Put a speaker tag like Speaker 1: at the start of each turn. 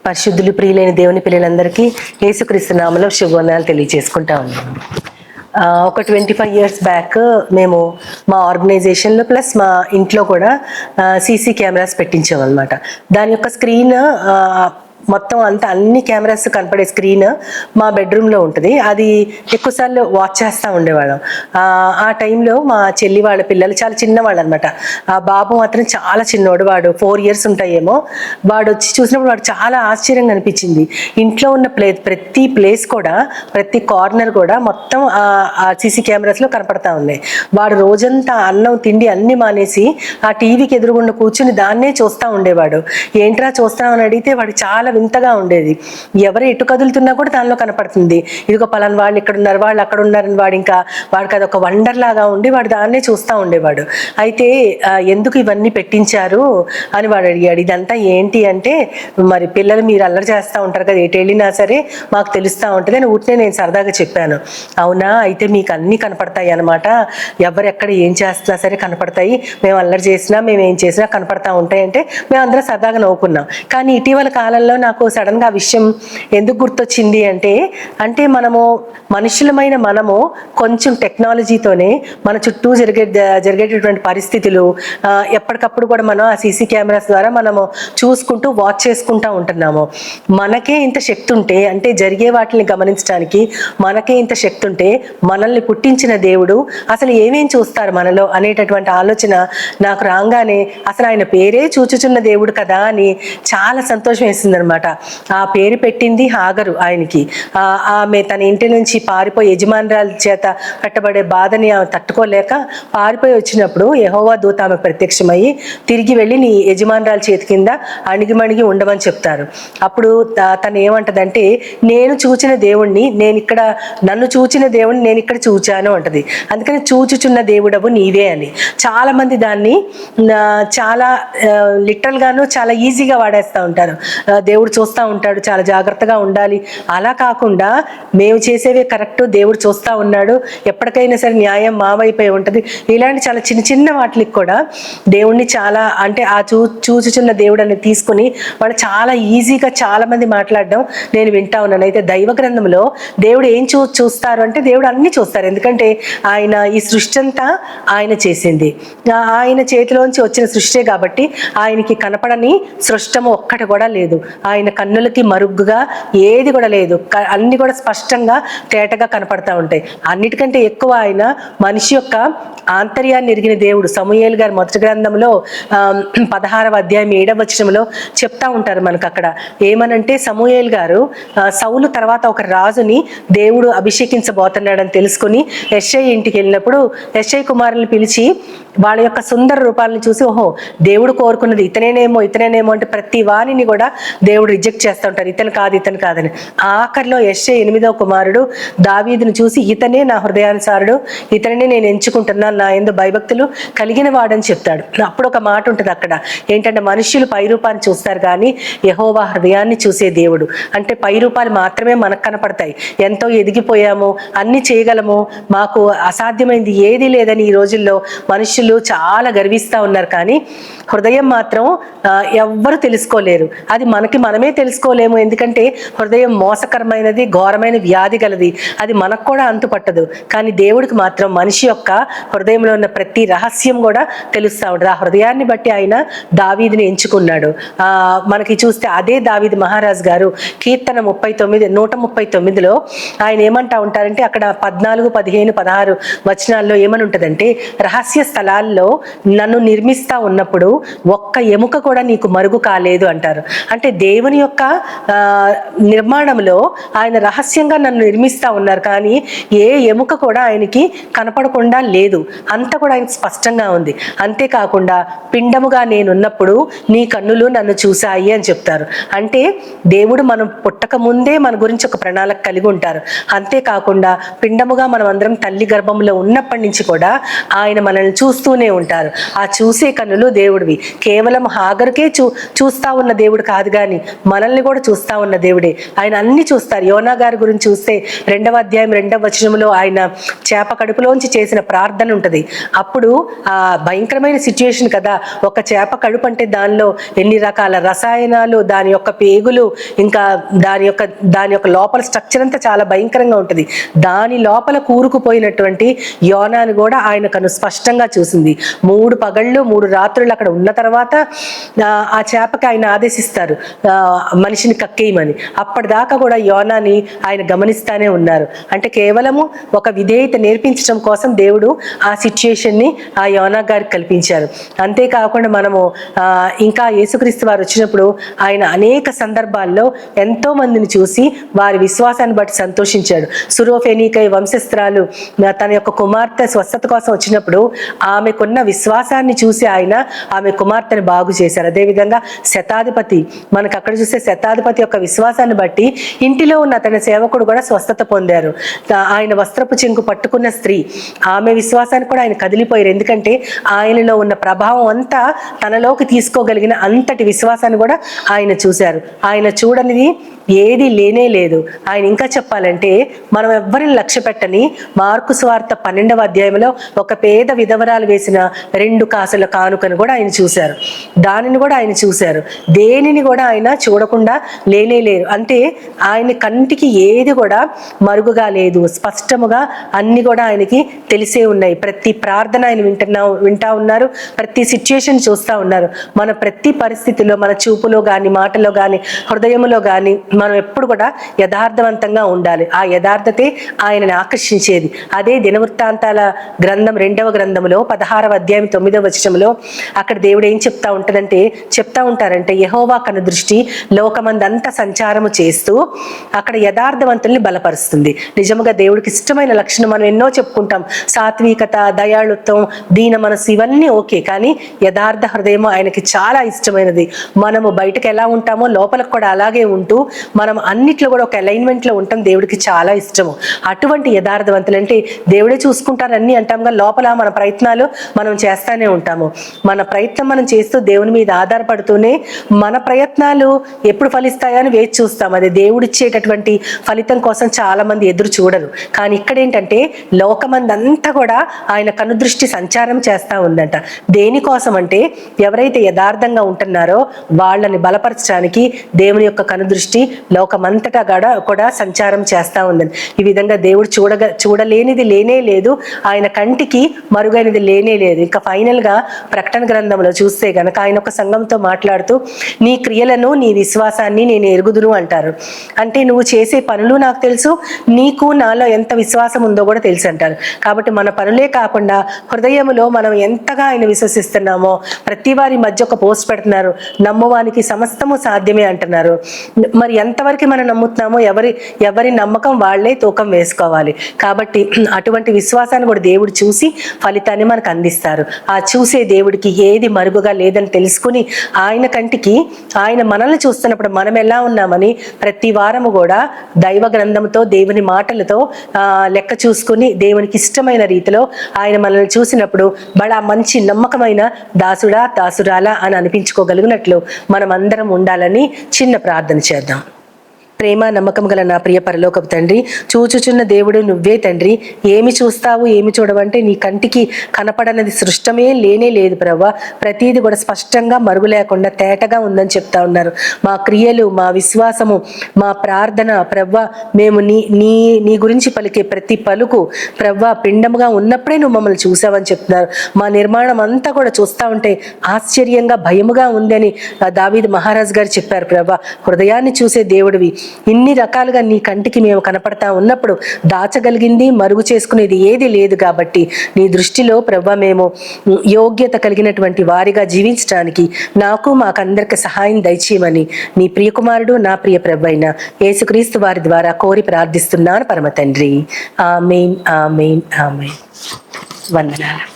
Speaker 1: పరిశుద్ధులు ప్రియులైన దేవుని పిల్లలందరికీ యేసుక్రీస్తు నామములో శుభవందనాలు తెలియజేసుకుంటా ఉన్నాను. ఒక 25 years బ్యాక్ మేము మా ఆర్గనైజేషన్లో ప్లస్ మా ఇంట్లో కూడా సీసీ కెమెరాస్ పెట్టించాం అనమాట. దాని యొక్క స్క్రీన్ మొత్తం అంతా అన్ని కెమెరాస్ కనపడే స్క్రీన్ మా బెడ్రూమ్లో ఉంటుంది. అది ఎక్కువసార్లు వాచ్ చేస్తూ ఉండేవాళ్ళం. ఆ టైంలో మా చెల్లి వాళ్ళ పిల్లలు చాలా చిన్నవాళ్ళు అనమాట. ఆ బాబు మాత్రం చాలా చిన్నవాడు, వాడు 4 years ఉంటాయేమో. వాడు వచ్చి చూసినప్పుడు వాడు చాలా ఆశ్చర్యంగా అనిపించింది. ఇంట్లో ఉన్న ప్రతి ప్లేస్ కూడా, ప్రతి కార్నర్ కూడా మొత్తం ఆ సీసీ కెమెరాస్లో కనపడతా ఉన్నాయి. వాడు రోజంతా అన్నం తిండి అన్ని మానేసి ఆ టీవీకి ఎదురుగుండా కూర్చుని దాన్నే చూస్తూ ఉండేవాడు. ఏంట్రా చూస్తామని అడిగితే వాడు చాలా వింతగా ఉండేది. ఎవరు ఎటు కదులుతున్నా కూడా దానిలో కనపడుతుంది. ఇదిగో పలానా వాళ్ళు ఇక్కడ ఉన్నారు, వాళ్ళు అక్కడ ఉన్నారని వాడికి అదొక వండర్ లాగా ఉండి వాడు దాన్నే చూస్తూ ఉండేవాడు. అయితే ఎందుకు ఇవన్నీ పెట్టించారు అని వాడు అడిగాడు. ఇదంతా ఏంటి అంటే, మరి పిల్లలు మీరు అల్లరి చేస్తూ ఉంటారు కదా, ఎటు వెళ్ళినా సరే మాకు తెలుస్తూ ఉంటుంది అని ఊరినే నేను సరదాగా చెప్పాను. అవునా, అయితే మీకు అన్నీ కనపడతాయి అనమాట, ఎవరెక్కడ ఏం చేస్తున్నా సరే కనపడతాయి, మేము అల్లరి చేసినా మేము ఏం చేసినా కనపడతా ఉంటాయి అంటే మేము అందరం సరదాగా నవ్వుకున్నాం. కానీ ఇటీవల కాలంలో నాకు సడన్గా ఆ విషయం ఎందుకు గుర్తొచ్చింది అంటే మనుషులమైన మనము కొంచెం టెక్నాలజీతోనే మన చుట్టూ జరిగేటటువంటి పరిస్థితులు ఎప్పటికప్పుడు కూడా మనం ఆ సీసీ కెమెరాస్ ద్వారా మనము చూసుకుంటూ వాచ్ చేసుకుంటూ ఉంటున్నాము. మనకే ఇంత శక్తి ఉంటే, అంటే జరిగే వాటిని గమనించడానికి మనకే ఇంత శక్తి ఉంటే, మనల్ని పుట్టించిన దేవుడు అసలు ఏమేం చూస్తారు మనలో అనేటటువంటి ఆలోచన నాకు రాగానే అసలు ఆయన పేరే చూచుచున్న దేవుడు కదా అని చాలా సంతోషం వేసింది అనమాట. ఆ పేరు పెట్టింది హాగరు ఆయనకి. ఆమె తన ఇంటి నుంచి పారిపోయి యజమానురాల చేత పెట్టబడే బాధని ఆమె తట్టుకోలేక పారిపోయి వచ్చినప్పుడు యెహోవా దూత ఆమె ప్రత్యక్షమయ్యి తిరిగి వెళ్ళి నీ యజమానురాల చేతి కింద అణిగిమణిగి ఉండమని చెప్తారు. అప్పుడు తను ఏమంటదంటే, నేను చూచిన దేవుణ్ణి నన్ను చూచిన దేవుణ్ణి నేను ఇక్కడ చూచాను అంటది. అందుకని చూచుచున్న దేవుడవు నీవే అని. చాలా మంది దాన్ని చాలా లిటరల్ గాను చాలా ఈజీగా వాడేస్తూ ఉంటారు. దేవుడు చూస్తూ ఉంటాడు, చాలా జాగ్రత్తగా ఉండాలి. అలా కాకుండా మేము చేసేవే కరెక్ట్, దేవుడు చూస్తూ ఉన్నాడు, ఎప్పటికైనా సరే న్యాయం మా వైపే ఉంటుంది, ఇలాంటి చాలా చిన్న చిన్న వాటికి కూడా దేవుణ్ణి చాలా అంటే ఆ చూచుచున్న దేవుడు అని తీసుకుని వాళ్ళు చాలా ఈజీగా చాలా మంది మాట్లాడడం నేను వింటా ఉన్నాను. అయితే దైవ గ్రంథంలో దేవుడు ఏం చూస్తారు అంటే, దేవుడు అన్ని చూస్తారు. ఎందుకంటే ఆయన ఈ సృష్టి అంతా ఆయన చేసింది, ఆయన చేతిలోంచి వచ్చిన సృష్టి కాబట్టి ఆయనకి కనపడని సృష్టము ఒక్కటి కూడా లేదు. ఆయన కన్నులకి మరుగుగా ఏది కూడా లేదు, అన్ని కూడా స్పష్టంగా తేటగా కనపడతా ఉంటాయి. అన్నిటికంటే ఎక్కువ ఆయన మనిషి యొక్క ఆంతర్యాన్ని ఎరిగిన దేవుడు. సమూయేలు గారు మొదటి గ్రంథంలో 16వ అధ్యాయం 7వ వచనంలో చెప్తా ఉంటారు మనకు. అక్కడ ఏమనంటే, సమూయేలు గారు సౌలు తర్వాత ఒక రాజుని దేవుడు అభిషేకించబోతున్నాడని తెలుసుకుని యెషై ఇంటికి వెళ్ళినప్పుడు యెషై కుమారుల్ని పిలిచి వాళ్ళ యొక్క సుందర రూపాలను చూసి, ఓహో దేవుడు కోరుకున్నది ఇతనేనేమో అంటే ప్రతి వాణిని కూడా దేవుడు రిజెక్ట్ చేస్తూ ఉంటారు, ఇతను కాదని. ఆఖరిలో యెషై 8వ కుమారుడు దావీదును చూసి, ఇతనే నా హృదయానుసారుడు, ఇతనే నేను ఎంచుకుంటున్నాను, నా యందు భయభక్తులు కలిగిన వాడని చెప్తాడు. అప్పుడు ఒక మాట ఉంటుంది అక్కడ, ఏంటంటే మనుషులు పై రూపాన్ని చూస్తారు కానీ యెహోవా హృదయాన్ని చూసే దేవుడు. అంటే పై రూపాలు మాత్రమే మనకు కనపడతాయి, ఎంతో ఎదిగిపోయాము, అన్ని చేయగలము, మాకు అసాధ్యమైంది ఏదీ లేదని ఈ రోజుల్లో మనుషులు చాలా గర్విస్తూ ఉన్నారు. కానీ హృదయం మాత్రం ఎవ్వరు తెలుసుకోలేరు. అది మనమే తెలుసుకోలేము. ఎందుకంటే హృదయం మోసకరమైనది, ఘోరమైన వ్యాధి గలది, అది మనకు కూడా అంతుపట్టదు. కానీ దేవుడికి మాత్రం మనిషి యొక్క హృదయంలో ఉన్న ప్రతి రహస్యం కూడా తెలుస్తూ ఉంటుంది. ఆ హృదయాన్ని బట్టి ఆయన దావీదుని ఎంచుకున్నాడు. మనకి చూస్తే అదే దావీదు మహారాజు గారు కీర్తన 139లో ఆయన ఏమంటా ఉంటారంటే, అక్కడ 14, 15, 16 వచనాల్లో ఏమని ఉంటుందంటే, రహస్య స్థలాల్లో నన్ను నిర్మిస్తా ఉన్నప్పుడు ఒక్క ఎముక కూడా నీకు మరుగు కాలేదు అంటారు. అంటే దేవుని యొక్క నిర్మాణంలో ఆయన రహస్యంగా నన్ను నిర్మిస్తా ఉన్నారు, కానీ ఏ ఎముక కూడా ఆయనకి కనపడకుండా లేదు, అంతా కూడా ఆయనకి స్పష్టంగా ఉంది. అంతేకాకుండా పిండముగా నేనున్నప్పుడు నీ కన్నులు నన్ను చూశాయి అని చెప్తారు. అంటే దేవుడు మనం పుట్టక ముందే మన గురించి ఒక ప్రణాళిక కలిగి ఉంటారు. అంతేకాకుండా పిండముగా మనం అందరం తల్లి గర్భంలో ఉన్నప్పటి నుంచి కూడా ఆయన మనల్ని చూస్తూనే ఉంటారు. ఆ చూసే కన్నులు దేవుడివి. కేవలం హాగరుకే చూస్తా ఉన్న దేవుడు కాదు, కానీ మనల్ని కూడా చూస్తా ఉన్న దేవుడే. ఆయన అన్ని చూస్తారు. యోనా గారి గురించి చూస్తే 2వ అధ్యాయం 2వ వచనంలో ఆయన చేప కడుపులోంచి చేసిన ప్రార్థన ఉంటుంది. అప్పుడు ఆ భయంకరమైన సిచ్యుయేషన్ కదా, ఒక చేప కడుపు అంటే దానిలో ఎన్ని రకాల రసాయనాలు, దాని యొక్క పేగులు, ఇంకా దాని యొక్క లోపల స్ట్రక్చర్ అంతా చాలా భయంకరంగా ఉంటుంది. దాని లోపల కూరుకుపోయినటువంటి యోనాను కూడా ఆయన కను స్పష్టంగా చూసింది. 3 పగళ్ళు 3 రాత్రులు అక్కడ ఉన్న తర్వాత ఆ చేపకి ఆయన ఆదేశిస్తారు మనిషిని కక్కేయమని. అప్పటిదాకా కూడా యోనాని ఆయన గమనిస్తానే ఉన్నారు. అంటే కేవలము ఒక విధేయత నేర్పించడం కోసం దేవుడు ఆ సిచ్యుయేషన్ని ఆ యోనా గారికి కల్పించారు. అంతేకాకుండా మనము ఇంకా యేసుక్రీస్తు వారు వచ్చినప్పుడు ఆయన అనేక సందర్భాల్లో ఎంతో మందిని చూసి వారి విశ్వాసాన్ని బట్టి సంతోషించాడు. సురోఫెనీకై వంశస్థురాలు తన యొక్క కుమార్తె స్వస్థత కోసం వచ్చినప్పుడు ఆమెకున్న విశ్వాసాన్ని చూసి ఆయన ఆమె కుమార్తెను బాగు చేశారు. అదేవిధంగా శతాధిపతి, మనకు అక్కడ చూస్తే శతాధిపతి యొక్క విశ్వాసాన్ని బట్టి ఇంటిలో ఉన్న తన సేవకుడు కూడా స్వస్థత పొందారు. ఆయన వస్త్రపు చెంగు పట్టుకున్న స్త్రీ, ఆమె విశ్వాసాన్ని కూడా ఆయన కదిలిపోయారు. ఎందుకంటే ఆయనలో ఉన్న ప్రభావం అంతా తనలోకి తీసుకోగలిగిన అంతటి విశ్వాసాన్ని కూడా ఆయన చూశారు. ఆయన చూడనిది ఏది లేనే లేదు. ఆయన ఇంకా చెప్పాలంటే మనం ఎవ్వరిని లక్ష్య పెట్టని మార్కు సువార్త 12వ అధ్యాయంలో ఒక పేద విధవరాలు వేసిన 2 కాసుల కానుకను కూడా ఆయన చూశారు. దానిని కూడా ఆయన చూశారు. దేనిని కూడా ఆయన చూడకుండా లేనే లేరు. అంటే ఆయన కంటికి ఏది కూడా మరుగుగా లేదు. స్పష్టముగా అన్ని కూడా ఆయనకి తెలిసే ఉన్నాయి. ప్రతి ప్రార్థన ఆయన వింటా ఉన్నారు. ప్రతి సిచ్యుయేషన్ చూస్తూ ఉన్నారు. మన ప్రతి పరిస్థితిలో, మన చూపులో కానీ, మాటలో కానీ, హృదయంలో కానీ మనం ఎప్పుడు కూడా యథార్థవంతంగా ఉండాలి. ఆ యథార్థతే ఆయనని ఆకర్షించేది. అదే దినవృత్తాంతాల గ్రంథం 2వ గ్రంథంలో 16వ అధ్యాయం 9వ వచనంలో అక్కడ దేవుడు ఏం చెప్తా ఉంటారంటే యెహోవా కను దృష్టి లోకమందంతా సంచారము చేస్తూ అక్కడ యథార్థవంతుల్ని బలపరుస్తుంది. నిజముగా దేవుడికి ఇష్టమైన లక్షణం మనం ఎన్నో చెప్పుకుంటాం. సాత్వికత, దయాళుత్వం, దీన మనసు, ఇవన్నీ ఓకే. కానీ యథార్థ హృదయం ఆయనకి చాలా ఇష్టమైనది. మనము బయటకు ఎలా ఉంటామో లోపలకు కూడా అలాగే ఉంటూ మనం అన్నిట్లో కూడా ఒక అలైన్మెంట్లో ఉంటాం దేవుడికి చాలా ఇష్టము. అటువంటి యథార్థవంతులు అంటే దేవుడే చూసుకుంటారని అంటాంగా, లోపల మన ప్రయత్నాలు మనం చేస్తానే ఉంటాము. మన ప్రయత్నం మనం చేస్తూ దేవుని మీద ఆధారపడుతూనే మన ప్రయత్నాలు ఎప్పుడు ఫలిస్తాయని వేచి చూస్తాం. అది దేవుడిచ్చేటటువంటి ఫలితం కోసం చాలా మంది ఎదురు చూడరు. కానీ ఇక్కడ ఏంటంటే లోకమందంతా కూడా ఆయన కనుదృష్టి సంచారం చేస్తూ ఉందంట. దేనికోసం అంటే ఎవరైతే యథార్థంగా ఉంటున్నారో వాళ్ళని బలపరచడానికి దేవుని యొక్క కనుదృష్టి లోకమంతటా కూడా సంచారం చేస్తూ ఉందని. ఈ విధంగా దేవుడు చూడలేనిది లేనే లేదు, ఆయన కంటికి మరుగైనది లేనే లేదు. ఇంకా ఫైనల్ గా ప్రకటన గ్రంథంలో చూస్తే గనక ఆయన ఒక సంఘంతో మాట్లాడుతూ నీ క్రియలను, నీ విశ్వాసాన్ని నేను ఎరుగుదును అంటారు. అంటే నువ్వు చేసే పనులు నాకు తెలుసు, నీకు నాలో ఎంత విశ్వాసం ఉందో కూడా తెలుసు అంటారు. కాబట్టి మన పనులే కాకుండా హృదయంలో మనం ఎంతగా ఆయన విశ్వసిస్తున్నామో, ప్రతి వారి మధ్య ఒక పోస్ట్ పెడుతున్నారు, నమ్మువానికి సమస్తము సాధ్యమే అంటున్నారు. మరి ఎంతవరకు మనం నమ్ముతున్నామో ఎవరి నమ్మకం వాళ్లే తూకం వేసుకోవాలి. కాబట్టి అటువంటి విశ్వాసాన్ని కూడా దేవుడు చూసి ఫలితాన్ని మనకు అందిస్తారు. ఆ చూసే దేవుడికి ఏది మరుగుగా లేదని తెలుసుకుని ఆయన కంటికి, ఆయన మనల్ని చూస్తున్నప్పుడు మనం ఎలా ఉన్నామని ప్రతి వారము కూడా దైవ గ్రంథంతో, దేవుని మాటలతో లెక్క చూసుకుని దేవునికి ఇష్టమైన రీతిలో ఆయన మనల్ని చూసినప్పుడు బడా మంచి నమ్మకమైన దాసురాలా అని అనిపించుకోగలిగినట్లు మనం అందరం ఉండాలని చిన్న ప్రార్థన చేద్దాం. ప్రేమ నమ్మకం గల నా ప్రియ పరలోకపు తండ్రి, చూచుచున్న దేవుడు నువ్వే తండ్రి. ఏమి చూస్తావు, ఏమి చూడవంటే నీ కంటికి కనపడనది సృష్టమే లేనే లేదు ప్రవ్వా. ప్రతీది కూడా స్పష్టంగా మరుగు లేకుండా తేటగా ఉందని చెప్తా ఉన్నారు. మా క్రియలు, మా విశ్వాసము, మా ప్రార్థన ప్రవ్వా, మేము నీ గురించి పలికే ప్రతి పలుకు ప్రవ్వా పిండముగా ఉన్నప్పుడే నువ్వు మమ్మల్ని చూసావని చెప్తున్నారు. మా నిర్మాణం అంతా కూడా చూస్తూ ఉంటే ఆశ్చర్యంగా, భయముగా ఉందని దావీదు మహారాజు గారు చెప్పారు ప్రవ్వా. హృదయాన్ని చూసే దేవుడివి, ఇన్ని రకాలుగా నీ కంటికి మేము కనపడతా ఉన్నప్పుడు దాచగలిగింది, మరుగు చేసుకునేది ఏది లేదు. కాబట్టి నీ దృష్టిలో ప్రభువా మేము యోగ్యత కలిగినటువంటి వారిగా జీవించడానికి నాకు మాకందరికి సహాయం దయచేయమని నీ ప్రియకుమారుడు, నా ప్రియ ప్రభువైన యేసుక్రీస్తు వారి ద్వారా కోరి ప్రార్థిస్తున్నాను పరమ తండ్రి. ఆమేన్, ఆమేన్, ఆమేన్. వందనాలు.